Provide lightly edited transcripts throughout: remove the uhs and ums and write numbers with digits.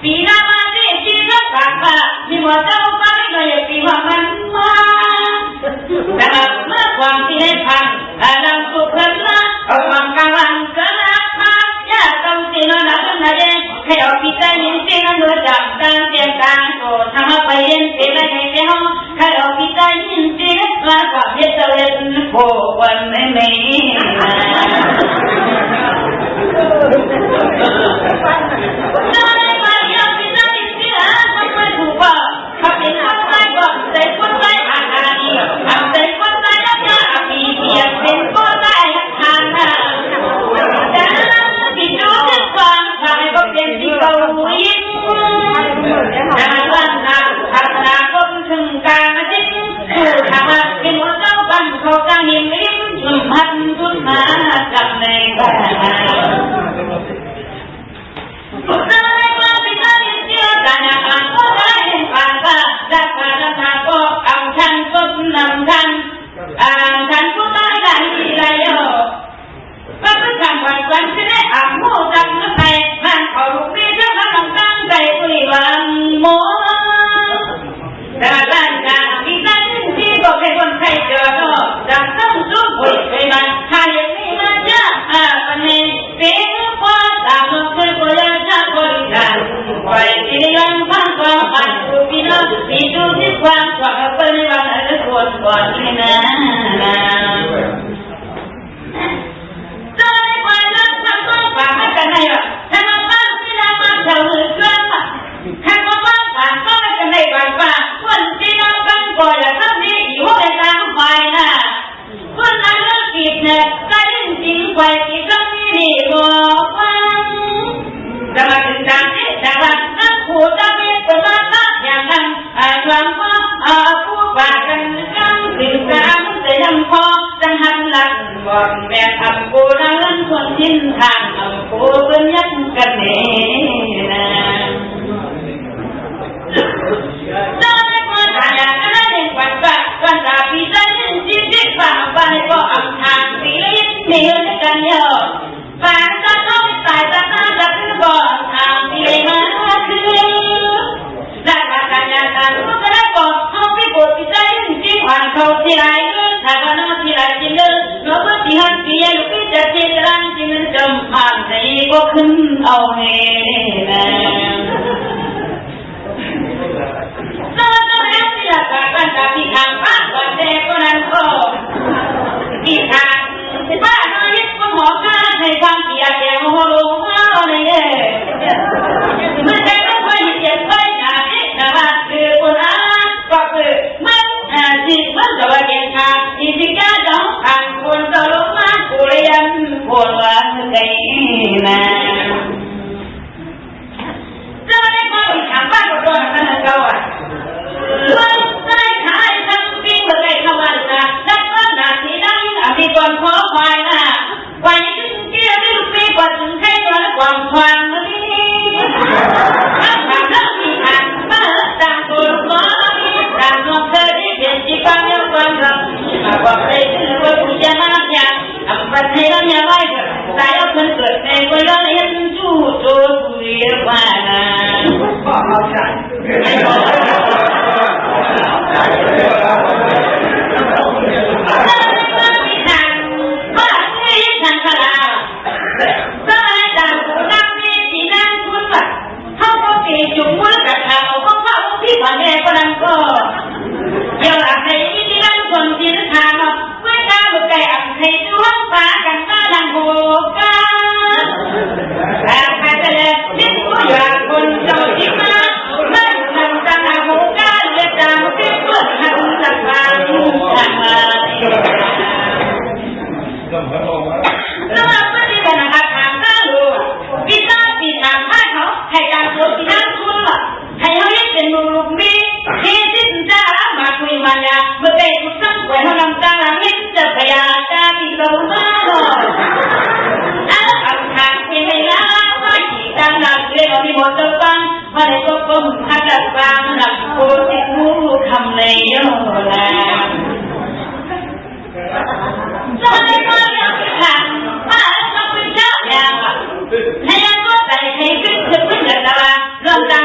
ปีหน้ามาที่ชีวิตรักมามีหมดเจ้าไปก็อย่าปีว่ามันมาแต่เมื่อความที่ให้พังนำสุขขึ้นมาเอาความกำลังเกินรักมาอย่าต้องตีนนักขึ้นมาเย็นให้เอาปีใจยินตีนโดยจับตาเสียงตาโกทำไปเย็นเสียในใจห้องให้เอาปีใจยินตีนมากับเย็นเล่นโผล่วันไม่เขาจะมีลิ้นพันทุนมาจับในบ้านจะได้ความเป็นการเชื่อการงานก็ได้เห็นผ่านว่ารักการรักษาก็เอาฉันก็นำฉันฉันก็ได้ได้ไรเยอะก็เป็นการวันที่ได้อ่านโม่จังนั้นไปมันเขาลูกพี่จะมาทำตั้งใจคุยวันโม่แต่บ้านการที่นั่นที่บอกให้คนไทยเจอก็จะต้องสู้ไปมันหาอย่างนี้มาจะวันนี้เป็นความตามมาคือคนยังจะคนกันไปที่ยังฟังความอันดูพี่น้องที่ดูที่ความกว่าเป็นวันละคนก่อนนี่นะจะได้ไปรักทั้งต้องฝากให้กันให้หรอถ้ามาบ้านที่เรามาเฉลิมกันถ้ามาบ้านผ่านก็ไม่กันให้บ้านว่าคนที่เรากันก่อนอย่าทำดีอยู่ในทางไปนะคนนั้นเลิกกิจเนี่ยได้ยินจริงไปที่ก็ไม่ดีบอกฟังจะมาถึงทางนี้จะมานักผู้จะเป็นคนมาทักอย่างนั้นความว่าผู้ฝากกันกันถึงการจะยังพอจะหันหลังบอกแม่ทำกูนั่งคนทิ้งทางกูเป็นยักษ์กันเองนะจะได้มาถ่ายกันได้ในวันว่าวันตาพี่จะยินจีบฝากไปก็อ่ำทางสีลิ้นเหนียวกันเยอะฝากจะต้องตายจะน่าจะคือบ่ทางที่มาคือได้มาถ่ายกันก็จะได้บอกเขาไปปวดที่ใจจริงอ่านเขาที่ไรถ้าวันนั้นที่ไรจริงเลยเราก็ที่หันที่ยังพี่จะเจริญจริงจำผ่านใจก็ขึ้นเอาเฮนะบ้านตาพี่ทางบ้านก่อนเด็กคนนั้นก็พี่ทางบ้านน้อยยิ่งก็หอข้าในความเกลียดแย่โมโหลงเอาเลยเมื่อใจก็ค่อยเจ็บค่อยหนาที่แต่ว่าคือคนนั้นก็คือมันจิตมันจะว่าเก่งค่ะอีสิก้าจ้องทางคนจะลงมาคุเรียนคนวันใจนะจะได้ความผิดทางบ้านก็โดนกันนะเจ้าอ่ะได้ขายทั้งปีเมื่อไรขวันนะนักว่านาทีนั้นอภิกรขอควายนะควายถึงเกี่ยวได้ปีกว่าถึงให้ตัวละความควางนี้ถ้าผ่านเรื่องที่ผ่านมาต่างตัวล้อต่างตัวเธอที่เปลี่ยนชีวิตยังความรักมาบอกเลยถึงว่าผู้จะมาอย่างอัปเทแล้วยังไงสายเอาคนเกิดในวัยรุ่นยังจู่โจมผู้เรียกว่านะก็เอาใจจุ่มมือกับเขาเขาเข้าที่พ่อแม่ก็นั่งก็เดี๋ยวอักให้ที่นั่งคนที่นั่งทางเราเมื่อก้าวบุกไก่อักให้ดูห้องฟ้ากันมาดังโหกันแต่ใครจะเล่นยิ่งก็อยากคนเจ้าที่มาเมื่อทำจังโหกันเรียกจำที่เมื่อทำจังฟังทางมาแล้วไม่ได้เป็นอาหารข้าวดูพิซซ่าปีทางข้าเขาให้การโฆษณาคุณล่ะให้เขาเห็นเป็นมือลูกมีที่สิ้นจะมาคุยมันยาเมื่อเด็กทุกทั้งวัยเขานำตาเห็นจะพยาจาที่เรามาหน่อยแล้วอันทางที่ไม่ล้าว่าที่ดังนักเรียนที่หมดจะฟังมาในก็ก้มหัดฟังนักโคติมูคำในโยลาจะได้ก็ยังขันมาต้องเป็นเจ้าอย่างให้ยังก็ใจให้ขึ้นขึ้นขึ้นจากตาลำตา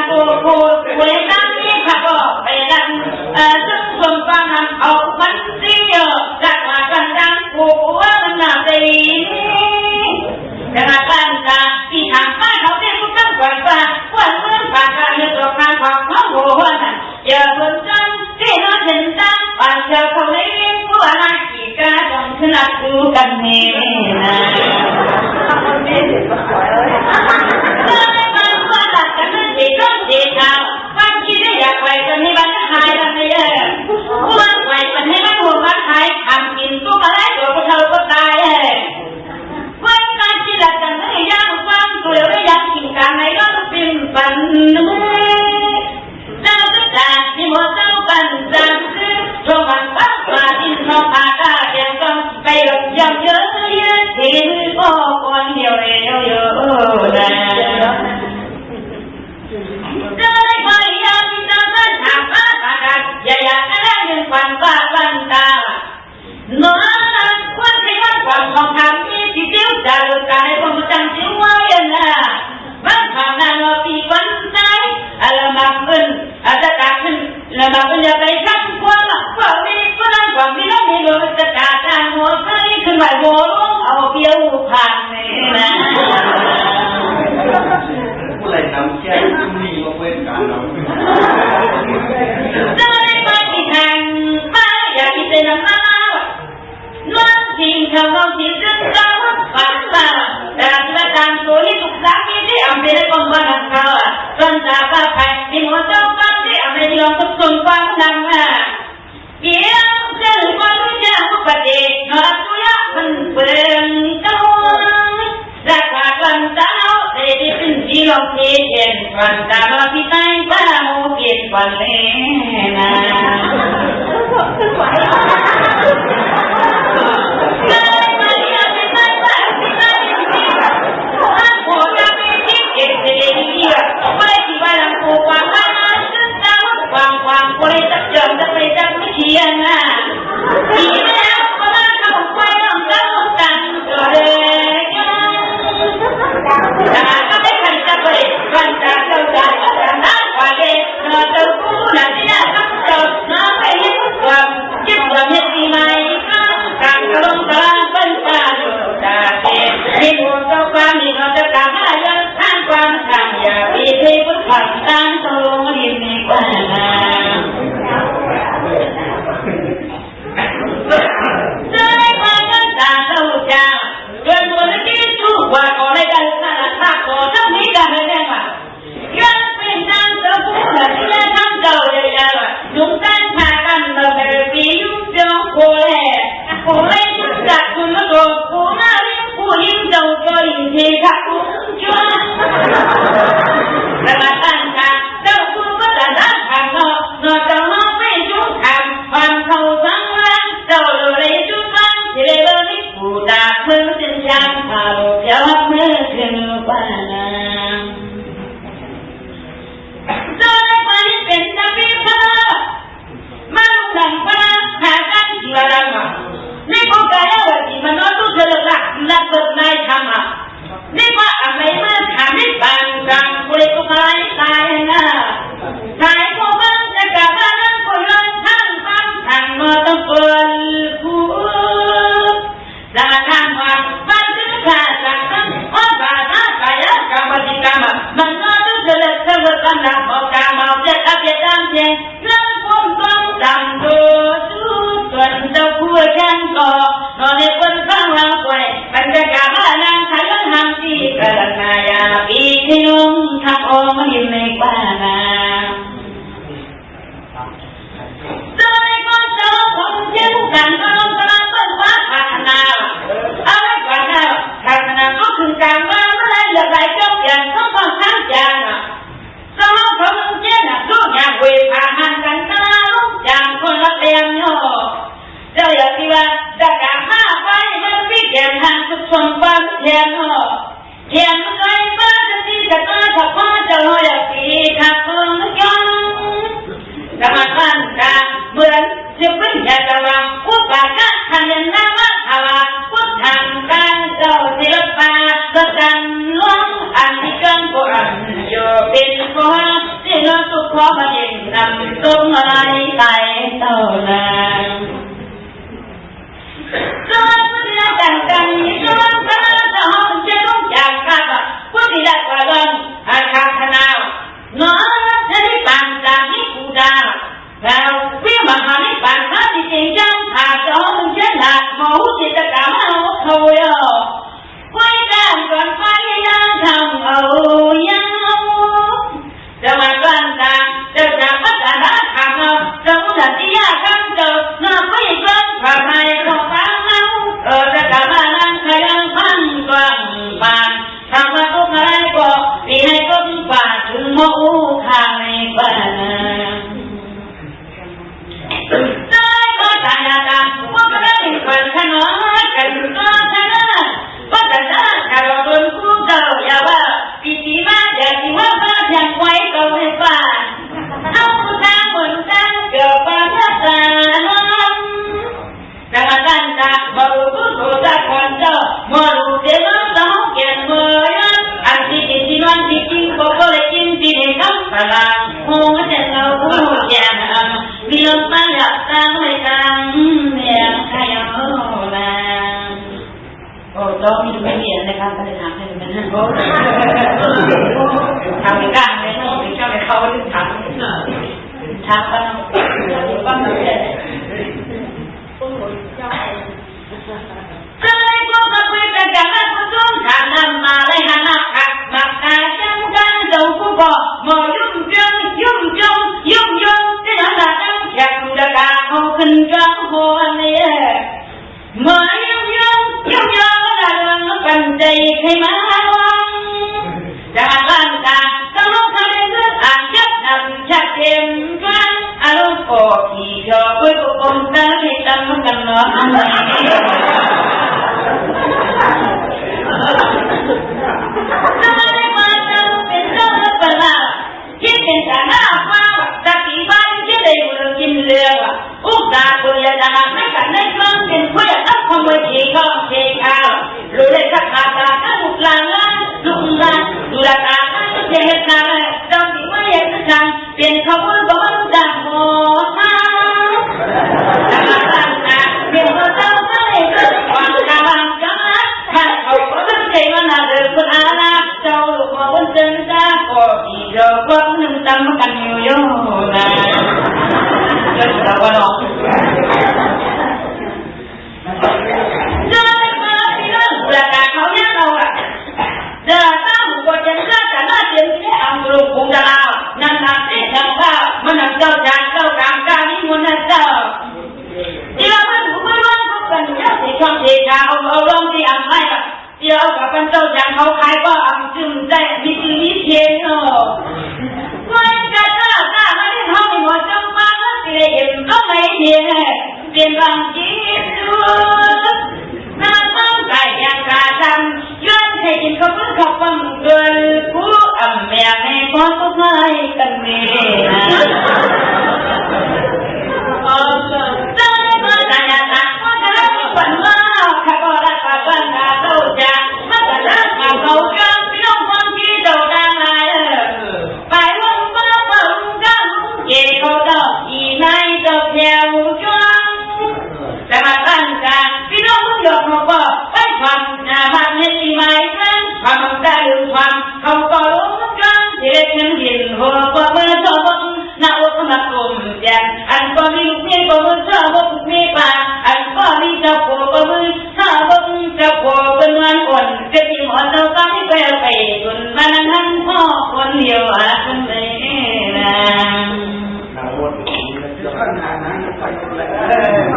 กันนี่นะดีก็ดีข่าววันที่ได้อยากไปจะมีวันหายกันไม่เยอะวันไปมันให้ไม่ถูกวันหายทำกินตัวอะไรตัวก็เท่าก็ตายวันการที่ดักกันไม่ยากฟังตัวเราได้อยากกินกันในรอบปิ่นปันเจ้าจะจ่าที่หมดเจ้าปันจังคือโชว์มันปักมาดินนอกอากาศยังต้องไปหลบยังเยอะเยอะที่มือก็คนเดียวเลยเยอะนะเจ้าได้ไปยามที่น้ำมันหากมาขาดอย่าอยากได้เงินควันบ้าบันตาหนูควรใช้ความของทำมีที่เดียวจะหลุดการให้ผมจำชื่อว่าอย่างน่ะบ้านทางนั้นเราปีวันใจอะไรมาขึ้นอาจจะกลับขึ้นแล้วมาเป็นอย่าไปทั้งความความมีก็นั่งความมีแล้วมีโลจะกาจางหัวใครขึ้นไปโบลงเอาเปี้ยวผ่านเลยนะผู้ใดทำแค่ที่นี่ก็เป็นการเราจะได้ไปที่ทางมาอยากที่จะนำมาน้องทิ้งเขาน้องทิ้งจนเราฝันมาแต่ละทางตัวที่ถูกสามีที่อำเภอของบ้านเขาจนจากบ้านไปที่หัวเจ้าบ้านที่อำเภอที่เราต้องส่งความดังมาเกี่ยวเรื่องความรู้จักผู้ปฏินอตัวยักษ์มันเปลืองตัวรักษาความเจ้าแต่ที่เป็นที่เราเทียนความตาเราที่ใต้บ้านโมเกียรติวันเลยนะความคนจะเจอจะไปจับไม่เทียนนะทีแล้วก็มาเข้าไปน้องเจ้าตังก็เลยแต่ก็ไม่เคยจะไปวันจากเจ้าใจแต่น้าว่าเด็กเราเจ้าคู่น่ะที่น่าทักเจ้าน้าไปเห็นความคิดว่ามีปีใหม่การกระลงกระลาเป็นป่าดูตาเด็กที่หัวเจ้าความนี่เราจะกลับมาย้อนทางความทางอย่าปีที่พุทธผักตามตรงดินในกว่านาจะได้มาย้อนตาเจ้าจ้าเดินบนที่ชูว่าขอได้กันขนาดภาคขอทั้งนี้กันเลยได้มาย้อนเป็นทางเจ้าผู้หลักที่ทำเจ้าเดียวๆยุ่งกันพากันมาเป็นปียุ่งเจ้าโคเล่โคเล่ยุ่งจัดคุณมาโกโคมาเลี้ยงผู้ยิ้มเจ้าจอยที่ขับคุณจ้าประมาณนั้นเจ้าคุณก็จะนั่งทางนอกนอกจากน้องไม่ยุ่งทำความเข้าสังวรเจ้าเลยจุดมันที่เลยบริบูรณ์มือจึงจางเผาเจ้ามือถึงบ้านเจ้าได้ไปเป็นนักวิชามาลุกหลังฟ้าหากันที่ว่าดังนี่ก็กลายว่าที่มันน้อยตู้เธอหลักนักเปิดนายทำนี่ว่าอะไรมาทำให้บางจังบริสุทธิ์ตายนะชายผู้บังจะกลับมานั่งคนละทั้งฟังทางมาต้องเปิดผู้สาทางว่าบ้านถึงขาดจากนั้นอ้อนบาหน้ากายกรรมติกรรมมันน้อยตู้เธอเธอกำลังบอกการมาเจ็ดอาเจ็ดอันเจ็ดนั่งคงต้องจำดูส่วนเจ้าผู้แข่งก่อนอนในคนข้างเราไว้บรรยากาศบ้านนางไทยก็ทำที่กระนายาปีที่นุ่งทักโอมาหิมในบ้านนาเจ้าในคนเจ้าของเช่นกันก็ลงกำลังต้นว่าพัฒนาเอาไว้ก่อนนะพัฒนาก็คือการว่าเมื่อไรเหลือใครเจ้าอย่างต้องต้องทั้งจานสมองของเช่นทุกอย่างเวพาหันกันตาลุกจางคนละเตียงโย่เจ้าอยากที่ว่าจะกลับมาไปมันพิจารณาสุดสมบัติเทียนห่อเทียนไฟฟ้าจะตีจะต้าถักผ้าจะลอยปีถักคนย้อนกรรมฐานกาเหมือนจะเป็นยาตะวันผู้ป่าก็ทำยันน้ำว่าทว่าผู้ทำการเจ้าศิลปะก็จันล้องอันที่กันโบราณอยู่เป็นข้อที่เราสุขขอมาเองนำต้นอะไรไปเท่านั้นก็ไม่ได้แต่งกันย้อนพระจะห้องจะต้องจากข้าผู้ที่ได้กว่าเดิมอาคาธนาน้องจะได้ปั่นจากนี้กูดาแล้ววิ่งมาหาที่ปั่นข้าที่จริงจังหากจะห้องเช่นหนักหมูจิตกรรม โมขายบ้านได้ก็ตายตาว่าก็ได้ฝันขนมกันก็ชนะว่าแต่ถ้าถ้าเราโดนคู่เก่าอย่าว่าปีที่มาอย่าที่ว่าบ้านยังไว้ก็ไม่ป่าเอาทางเหมือนกันเกี่ยวกับภาษาแต่มาตั้งตาบรูผู้สูงคนเจ้ามารู้เจ้าสาวเกียรติเมื่ออันที่กินที่นอนที่กินก็เลยกินที่เด็กกับพลังโง่แต่เราผู้แย่เรียนมาอยากตั้งไม่ตั้งเนี่ยใครเอาล่ะโอ้ต้องมีไม่เรียนนะครับไปถามให้มันนั่นโอ้ทำไม่กล้าเลยนะไม่เจ้าไปเขาดึงถังถังก็ต้องเลยจะได้ก็มาคุยกันจากนั้นผู้ชมถามนำมาเลยหันหน้าขัดมักตาจังจังเจ้าผู้บอกมอยุ่งจังยุ่งจงยุ่งยงที่หน้าตาจังแฉกดากาเขาขึ้นกลางหัวเนี่ยมอยุ่งยงยุ่งยงละเรื่องปันใจให้มาวังจากบ้านตาต้องรู้ทำให้เลือดอ่านยับนำชัดเต็มกลางอารมณ์โกรธที่เจ้าคุยกับคนตาที่ตั้งกันเนาะจะมาได้มาจำเป็นเจ้าและเปล่าคิดเป็นแต่หน้าฟ้าตะกี้บ้านที่ได้บุญกินเรืออุกตาคุยจะหาไม่กันได้ครั้งเป็นคุยอับขโมยที่ข้องเชียข้าวรู้เลยสักขาตาข้าลุกลางล้านลุกลานดูแลตาข้าเจ็บนาเจ้าที่ไม่เห็นจังเปลี่ยนขบวนบนดังโมท่าจะมาตั้งตาเปลี่ยนตัวเจ้าไม่เกิดความกำลังกันถ้าเขาก็ใจมันน่าเดือดคนอาณาเจ้าลูกมาบนเส้นตาก็ที่เจ้าก็นึ่งตำกันอยู่โย่นะเจ้าสาวน้องเจ้าไม่มาที่นั่นประกาศเขาแย่เราอะเจ้าตั้งหัวใจเจ้าจะน่าเชื่อที่อังกฤษคงจะลาวนั่นนักเต้นนักบ้ามันนักเจ้าจานเจ้ากลางกานี้มันนักเจ้าที่เราไม่รู้ไม่ว่าเขาเป็นเจ้าที่ช่องเชียร์เอาลงที่อังไงล่ะเดี๋ยวกับเป็นเจ้าจานเขาขายก็อังจึงได้มีชีวิตเทียนเนาะไม่กล้าไม่ได้ท้องหัวจังมาก็เสียเอ็มก็ไม่เห็นเปลี่ยนบางทีดูน้ำมันไก่ยังกาดำย้อนให้กินข้าวปุ้นข้าวปังเกินผู้อ่ำแม่ให้พ่อก็ไม่กันเมื่อเจ้าได้มาแต่ยาตาก็จะได้ฝันว่าข้าก็รักบ้านข้าเจ้าจางมาแต่รักเขาจังพี่น้องคนที่เจ้าดังไงไปลงมาเปิดกันเกี่ยวกับอีนายเจ้าแถวจังแต่มาตั้งใจพี่น้องทุกหยดเขาก็ไปฟังมันเห็นดีไหมนั้นความได้หรือความเขาก็รู้กันเด็กนั้นเห็นหัวก็เมื่อชอบน่าอกน่ากลมแจ่มอันก็มีลูกเมียก็มือชอบลูกเมียป่าอันก็มีเจ้าผัวก็มือชอบเจ้าผัวเป็นวันอ่อนเกิดที่หมอเจ้าก็ไม่ไปจนมานั่งพ่อคนเดียวหาคนเลยนะ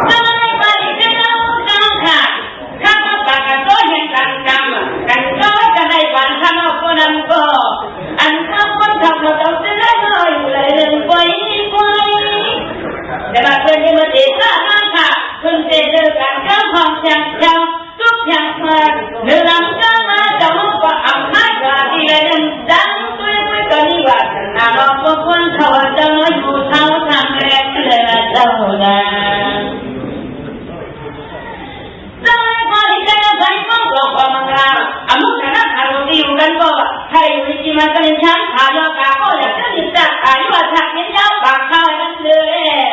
เจ้าไม่ไปเจ้าค่ะข้าก็ปากกันโต้เห็นกันกันโต้จะได้ฝันข้าเอาคนนั้นก็อันข้าคนทำเราต้องจะได้เลยเรื่องไปแต่บางคนยังมาเด็กข้าค่ะคนเด็กเรื่องการเจ้าของเจ้าทุกอย่างมาเรื่องเจ้ามาเจ้าก็เอาให้กว่าที่เรื่องดังตัวไม่ก็นี่ว่าถ้าเราก็คนเขาจะมาอยู่เท่าทางแรกเลยนะเจ้านะเจ้าไม่พอที่จะไปฟ้องร้องความมังลาอามุขนะคารที่อยู่กันก็ใครอยู่ในที่มันก็เป็นช้างขายอกาก็อยากจะติดจักอายุว่าถักเห็นเจ้าปากข้าวนั่นเลย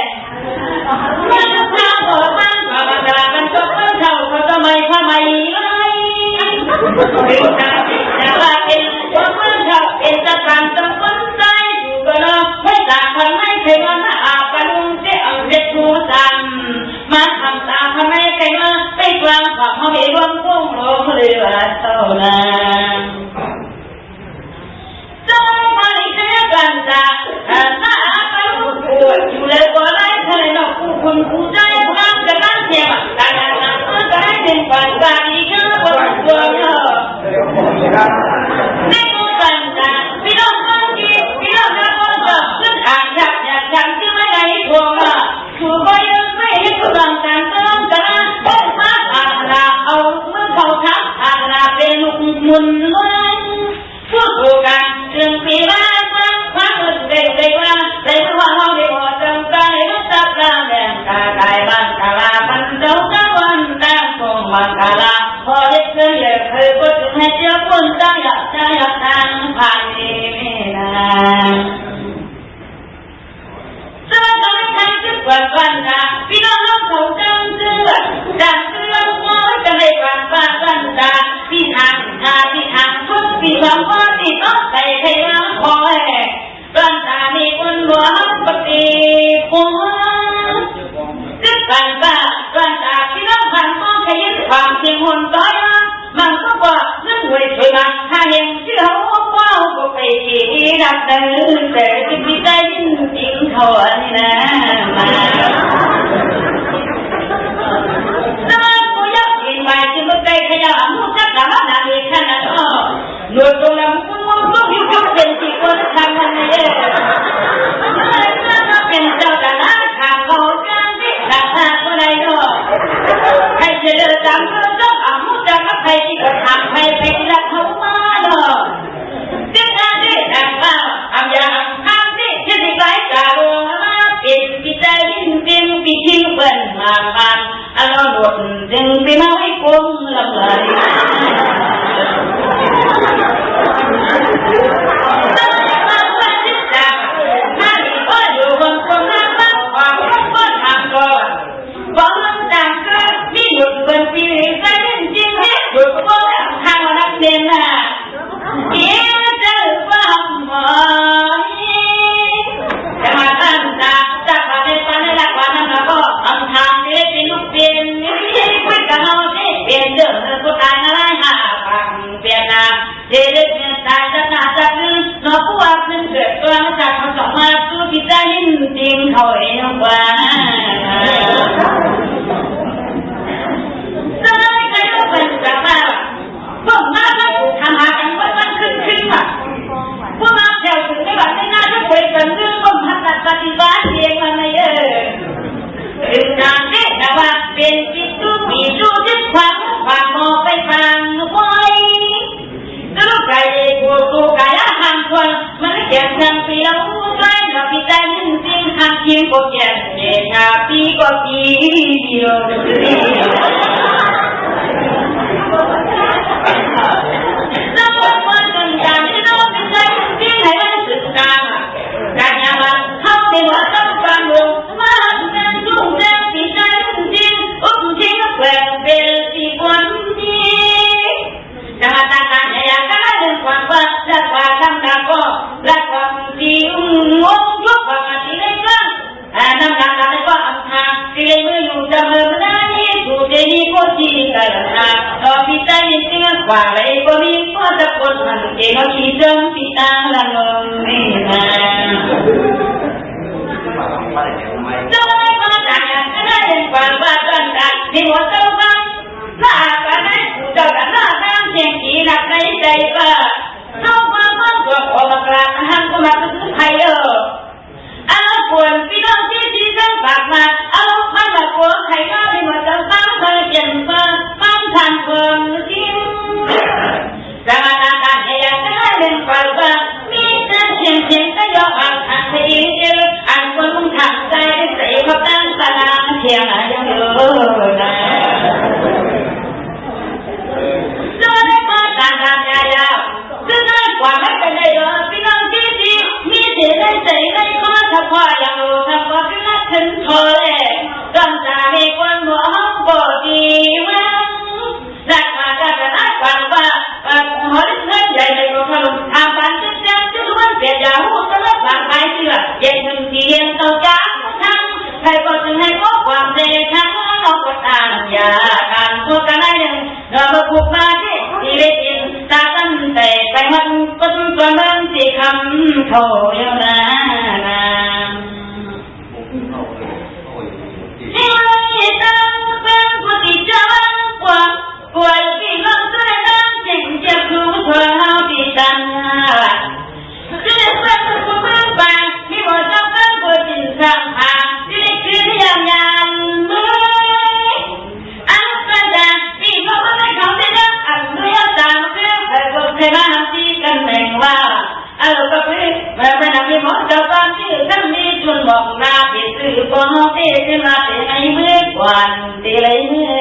มันก็ข้าวบอกมันความมังลามันก็เขาทำไมเป็นการที่จะว่าเป็นความมันเขาเป็นตะการตะคนใจอยู่กันไม่ต่างคนไม่เคยมาอาบกันลุงเจ้าเด็กผู้สั่งมาทำตามทำไมใครมาไปกลางฝักเขาไม่รวมกุ้งโลกเลยว่าเท่านั้นเจ้าไม่ใช่กันจ้าถ้าอาไปรู้ปวดอยู่เลยก็ไล่ทะเลนกผู้คุณผู้ใจความจะการเสียบการงานก็ได้เป็นฝันการอีกเยอะกว่าตัวเยอะในกูกันจ้าพี่น้องคนที่ างกาลาพอเด็กเคยเลยเคยก็ถึงให้เจ้าคนตั้งอยากใจอยากทางผ่านนี้นะสมัยก่อนไม่ทันจึงกว่ากันนะพี่น้องเราเขาจังเสือจังเสือว่าจะให้กันฟ้ากันตาพี่ทางพี่ทางทุกพี่สองคนที่ต้องใส่ใครมาคอยกันตามีคนหัวปฏิปัวจึงกันตากันตาพี่น้องพันต้องขยิบความเสียงหุ่นต้อยมันก็ว่านึกไว้ช่วยมาถ้าเห็นที่เขาว่าก็ไปที่ดับเดินแต่จะมีใจยิ่งจริงเขาอันนี้นะมาถ้ากูอยากกินไปจึงไม่ใจขยันมุขจักรมาหนาดีขนาดอ้อหนวดตรงนั้นคุณมุ่งต้องยุ่งเป็นที่คนทำมันเนี่ยเป็นเจ้าแต่ละขาเขาจังที่ราคาก็ได้ก็ให้เจริญจำก็ต้องอามุขจักรใครที่ก็ทำให้ไปรักเขามาเนาะจึงอาดีแต่ว่าอาอย่างทำที่จะได้ไว้กาโรมาเป็นกิจยิ่งเป็นปีทิ้งเป็นมาผ่านอารมณ์หดจึงไปมาให้คงลำบากหยุดเป็นปีใจจริงเนี่ยหยุดก็ทางนักเรียนน่ะเยี่ยมเจอความหมายจะมาตั้งตาจะมาเป็นคนให้รักวันนั้นแล้วก็ทำทางเด็กเป็นลูกเป็นนี่คุยกับเราที่เป็นเรื่องผู้ตายอะไรหาฟังเปลี่ยนนาเด็กเป็นตายจะน่าจะนึกนอกว่าเป็นเกิดตัวจากมันสองมาสู้ที่ใจจริงเขาเองว่าเป็นแบบว่าพวกมาแล้วทำหากันวันขึ้นมาพวกมาแถวถึงไม่แบบไม่น่าจะคุยกันเรื่องก้มพัฒนาปฏิบัติเองมันไม่เอองานเด็กแต่ว่าเป็นจิตตู้ปีตู้จิตความมองไปฟังไว้ลูกไก่กูไก่ละห่างคนมันเก็บเงินปีละใกล้เราพิจารณาจริงห่างเพียงก็แก่เด็กชาปีก็ปีเดียวแล้ววันวันการที่เราเป็นใจจริงให้มันสึกตามการยามันเข้าในหัวต้องฟังลงมาเป็นรุ่งแรงปีใจจริงอุ้มจริงแหวกเป็นสีวันนี้จะมาตั้งการยาการเดินความว่ารักว่าทำการก็รักความจริงงงยุบความจริงในกลางน้ำตาไหลก็อับทางที่เลยไม่อยู่จะเมื่อได้สู่เจดีย์ก็ที่กันนะต่อพิจารณาจริงกว่าเลยก็มีก็จะคนมันเกี่ยวกับที่เดิมที่ต่างละนองไม่มาจะไม่มาจากก็ได้เห็นความว่ากันได้ที่หัวเจ้าบ้านถ้ากันได้ผู้เจ้ากันหน้าตามเสียงที่หนักในใจว่าเข้ามาบ้านตัวออกกลางห้างก็มาถึงไทยเอาควรพี่น้องที่กันฝากมาเอาไม่มาควรใครก็ไม่มาจะฟังเคยเขียนเปิดฟังทันเปิดจริงจะมาตามการให้ยังได้เล่นความว่ามีแต่เสียงก็ยอมอ่านให้เจออ่านคนมึงทำใจใส่เขาตั้งตารางเทียงยังเยอะนะจะได้มาตามการยาวจะได้กว่าไม่เป็นไรหรอกพี่น้องที่มีเสียได้ใจได้ก็ถ้าพออย่างรู้ถ้าพอก็รักถึงพอเลยต้องจะมีคนหัวห้องปวดดีว่ารักมาก็จะรักฟังว่าหัวเลือดใหญ่ในกองทัพทำบันทึกจังจะล้วนเสียยาหูก็รักฟังไปเชื่อเย็นถึงเทียนต่อจากทั้งใครก็ถึงให้พบความเด็ดทั้งเราก็ต่างอย่าการพวกกันได้หนึ่งเรามาพูดมาที่เล็กอินตาตั้งแต่ไปมันก็ต้องตัวมันที่คำโถยนะที่ไม่ตั้งเป็นผู้ที่จะกว่าป่วยที่ลงตัวดังเจ็บเจ็บคือเธอเฮาที่ตันจะได้เป็นผู้เมื่อไปมีหัวใจเป็นผู้จินสังหารที่ได้คืนยังยังเมื่ออันเป็นแต่ที่เขาไม่เขาได้ดังอันเรื่องตามเรื่องแต่ก็ใช่มาที่กันแบ่งว่าก็คือแม่เป็นนักวิมลเจ้าบ้านที่ทั้งนี้จนบอกนาไปซื้อของที่จะมาเป็นไอ้เมื่อวันที่ไรเมื่อ